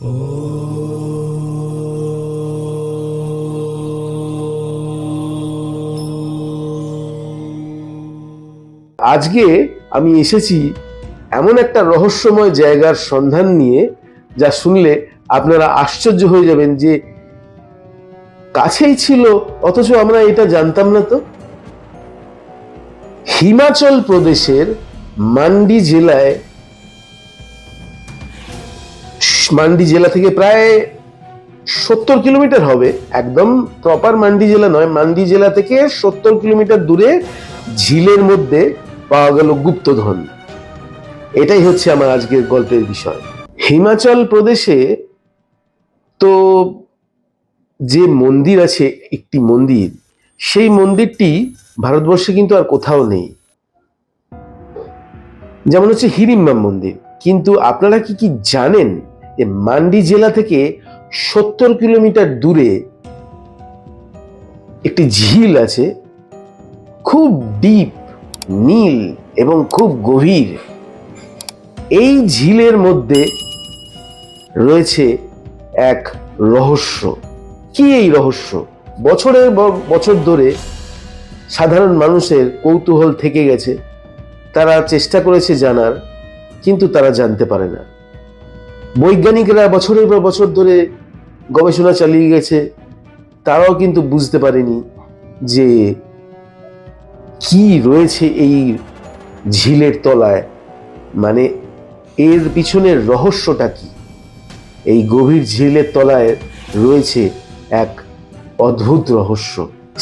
আজকে আমি এসেছি এমন একটা রহস্যময় জায়গার সন্ধান নিয়ে, যা শুনলে আপনারা আশ্চর্য হয়ে যাবেন যে কাছেই ছিল অথচ আমরা এটা জানতাম না। তো হিমাচল প্রদেশের মান্ডি জেলায়, মান্ডি জেলা থেকে প্রায় 70 কিলোমিটার হবে, একদম প্রপার মান্ডি জেলা নয়, মান্ডি জেলা থেকে 70 কিলোমিটার দূরে ঝিলের মধ্যে পাওয়া গেল গুপ্তধন। এটাই হচ্ছে আমার আজকের গল্পের বিষয়। হিমাচল প্রদেশে তো যে মন্দির আছে, একটি মন্দির, সেই মন্দিরটি ভারতবর্ষে কিন্তু আর কোথাও নেই। যেমন হচ্ছে হিড়িম্বা মন্দির। কিন্তু আপনারা কি জানেন যে মান্ডি জেলা থেকে 70 কিলোমিটার দূরে একটি ঝিল আছে, খুব ডিপ, নীল এবং খুব গভীর। এই ঝিলের মধ্যে রয়েছে এক রহস্য। কি এই রহস্য? বছরের বছর ধরে সাধারণ মানুষের কৌতূহল থেকে গেছে, তারা চেষ্টা করেছে জানার, কিন্তু তারা জানতে পারে না। বৈজ্ঞানিকরা বছরের পর বছর ধরে গবেষণা চালিয়ে গেছে, তারাও কিন্তু বুঝতে পারেনি যে কি রয়েছে এই ঝিলের তলায়, মানে এর পিছনের রহস্যটা কি। এই গভীর ঝিলের তলায় রয়েছে এক অদ্ভুত রহস্য।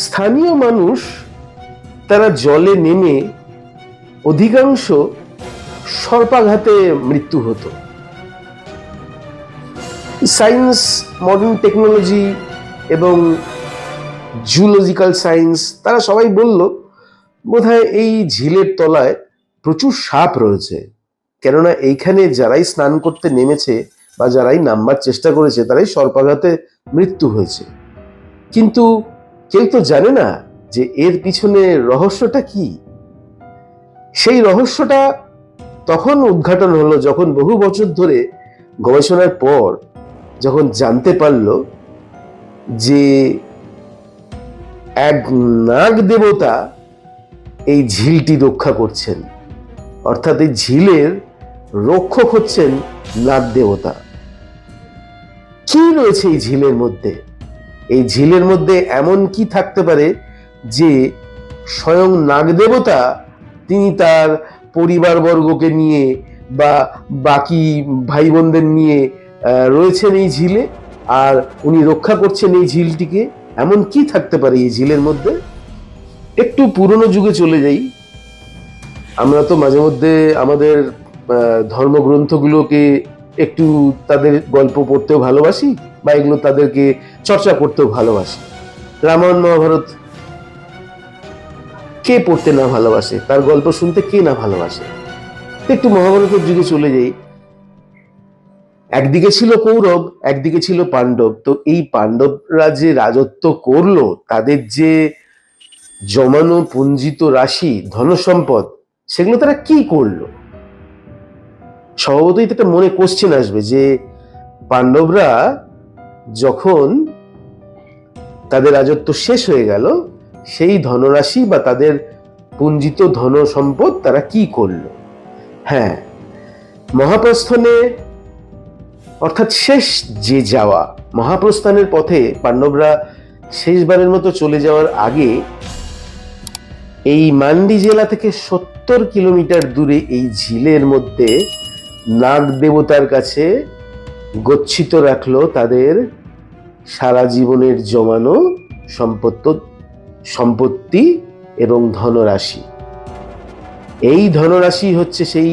স্থানীয় মানুষ তারা জলে নেমে অধিকাংশ সর্পাঘাতে মৃত্যু হতো। সায়েন্স, মডার্ন টেকনোলজি এবং জুলজিক্যাল সায়েন্স, তারা সবাই বলল বোধহয় এই ঝিলের তলায় প্রচুর সাপ রয়েছে, কেননা এইখানে যারাই স্নান করতে নেমেছে বা যারাই নামবার চেষ্টা করেছে তারাই সর্পাঘাতে মৃত্যু হয়েছে। কিন্তু কেউ তো জানে না যে এর পিছনে রহস্যটা কি। সেই রহস্যটা তখন উদ্ঘাটন হলো যখন বহু বছর ধরে গবেষণার পর যখন জানতে পারলো যে এক নাগ দেবতা এই ঝিলটি রক্ষা করছেন, অর্থাৎ এই ঝিলের রক্ষক হচ্ছেন নাগ দেবতা। কি রয়েছে এই ঝিলের মধ্যে? এই ঝিলের মধ্যে এমন কি থাকতে পারে যে স্বয়ং নাগ দেবতা তিনি তার পরিবারবর্গকে নিয়ে বা বাকি ভাই বোনদের নিয়ে রয়েছেন এই ঝিলে, আর উনি রক্ষা করছেন এই ঝিলটিকে? এমন কি থাকতে পারে এই ঝিলের মধ্যে? একটু পুরনো যুগে চলে যাই। আমরা তো মাঝে মধ্যে আমাদের ধর্মগ্রন্থগুলোকে একটু তাদের গল্প পড়তেও ভালোবাসি, বা এগুলো তাদেরকে চর্চা করতেও ভালোবাসি। রামায়ণ মহাভারত কে পড়তে না ভালোবাসে? তার গল্প শুনতে কে না ভালোবাসে? একটু মহাভারতের যুগে চলে যাই। একদিকে ছিল কৌরব, একদিকে ছিল পাণ্ডব। তো এই পাণ্ডবরা যে রাজত্ব করলো, তাদের যে জমানো পুঞ্জিত রাশি ধনসম্পদ, সেগুলো তারা কি করলো? স্বভাবতই তো একটা মনে কোশ্চেন আসবে যে পাণ্ডবরা যখন তাদের রাজত্ব শেষ হয়ে গেল, সেই ধনরাশি বা তাদের পুঞ্জিত ধন সম্পদ তারা কি করলো? হ্যাঁ, মহাপ্রস্থানে, অর্থাৎ শেষ যে যাওয়া, মহাপ্রস্থানের পথে পাণ্ডবরা শেষবারের মতো চলে যাওয়ার আগে এই মান্ডি জেলা থেকে 70 কিলোমিটার দূরে এই ঝিলের মধ্যে নাগ দেবতার কাছে গচ্ছিত রাখলো তাদের সারা জীবনের জমানো সম্পত্তি এবং ধনরাশি। এই ধনরাশি হচ্ছে সেই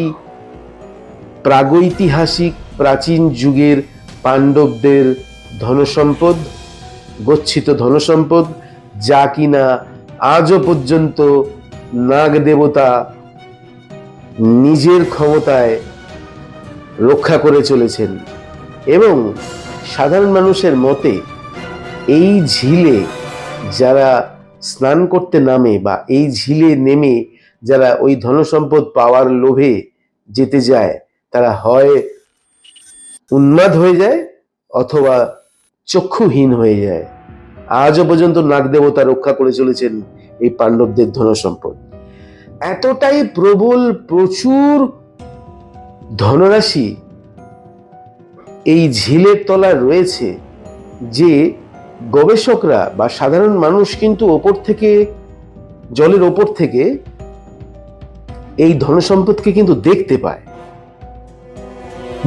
প্রাগৈতিহাসিক প্রাচীন যুগের পাণ্ডবদের ধনসম্পদ, গচ্ছিত ধনসম্পদ, যা কিনা আজও পর্যন্ত নাগ দেবতা নিজের ক্ষমতায় রক্ষা করে চলেছেন। এবং সাধারণ মানুষের মতে এই ঝিলে যারা স্নান করতে নামে বা এই ঝিলে নেমে যারা ওই ধনসম্পদ পাওয়ার লোভে যেতে যায়, তারা হয় উন্মাদ হয়ে যায়, অথবা চক্ষুহীন হয়ে যায়। আজও পর্যন্ত নাগদেবতা রক্ষা করে চলেছেন এই পাণ্ডবদের ধনসম্পদ। এতটাই প্রবল, প্রচুর ধনরাশি এই ঝিলের তলায় রয়েছে যে গবেষকরা বা সাধারণ মানুষ কিন্তু ওপর থেকে, জলের ওপর থেকে এই ধনসম্পদকে কিন্তু দেখতে পায়,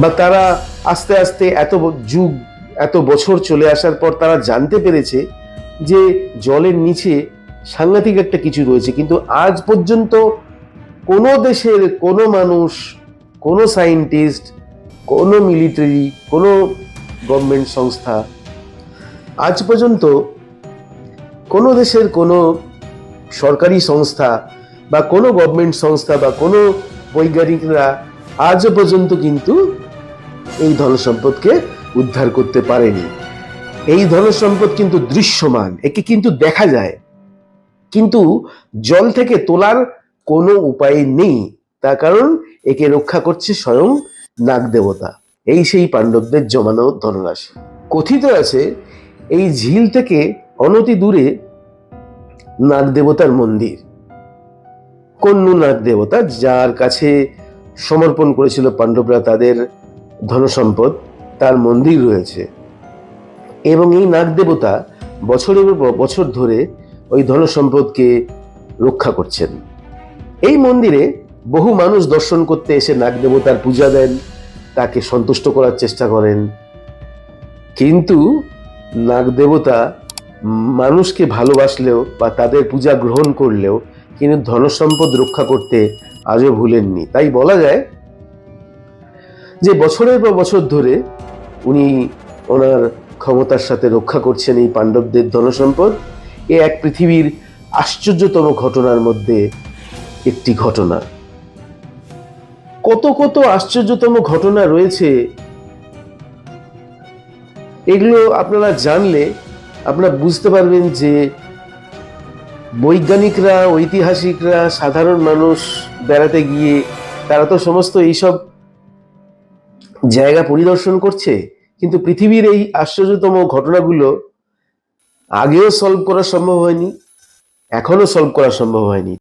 বা তারা আস্তে আস্তে এত বছর চলে আসার পর তারা জানতে পেরেছে যে জলের নিচে সাংঘাতিক একটা কিছু রয়েছে। কিন্তু আজ পর্যন্ত কোনো দেশের কোনো মানুষ, কোনো সায়েন্টিস্ট, কোনো মিলিটারি, কোনো গভর্নমেন্ট সংস্থা, আজ পর্যন্ত কোনো দেশের কোনো সরকারি সংস্থা বা কোনো গভর্নমেন্ট সংস্থা বা কোনো বৈজ্ঞানিকরা আজও পর্যন্ত কিন্তু এই ধনসম্পদকে উদ্ধার করতে পারেনি। এই ধনসম্পদ কিন্তু দৃশ্যমান, একে কিন্তু দেখা যায়, কিন্তু জল থেকে তোলার কোনো উপায় নেই। তার কারণ একে রক্ষা করছে স্বয়ং নাগদেবতা, এই সেই পাণ্ডবদের জমানো ধনরাশি। কথিত আছে এই ঝিল থেকে অনতি দূরে নাগদেবতার মন্দির, কন্যু নাগদেবতা, যার কাছে সমর্পণ করেছিল পাণ্ডবরা তাদের ধনসম্পদ, তার মন্দির রয়েছে। এবং এই নাগদেবতা বছরের পর বছর ধরে ওই ধনসম্পদকে রক্ষা করছেন। এই মন্দিরে বহু মানুষ দর্শন করতে এসে নাগদেবতার পূজা দেন, তাকে সন্তুষ্ট করার চেষ্টা করেন। কিন্তু নাগদেবতা মানুষকে ভালোবাসলেও বা তাদের পূজা গ্রহণ করলেও কিন্তু ধনসম্পদ রক্ষা করতে আজও ভুলেননি। তাই বলা যায় যে বছরের পর বছর ধরে উনি ওনার ক্ষমতার সাথে রক্ষা করছেন এই পাণ্ডবদের ধনসম্পদ। এ এক পৃথিবীর আশ্চর্যতম ঘটনার মধ্যে একটি ঘটনা। কত কত আশ্চর্যতম ঘটনা রয়েছে, এগুলো আপনারা জানলে আপনারা বুঝতে পারবেন যে বৈজ্ঞানিকরা, ঐতিহাসিকরা, সাধারণ মানুষ বেড়াতে গিয়ে তারা তো সমস্ত এইসব জায়গা পরিদর্শন করছে, কিন্তু পৃথিবীর এই আশ্চর্যতম ঘটনাগুলো আগেও সলভ করা সম্ভব হয়নি, এখনো সলভ করা সম্ভব হয়নি।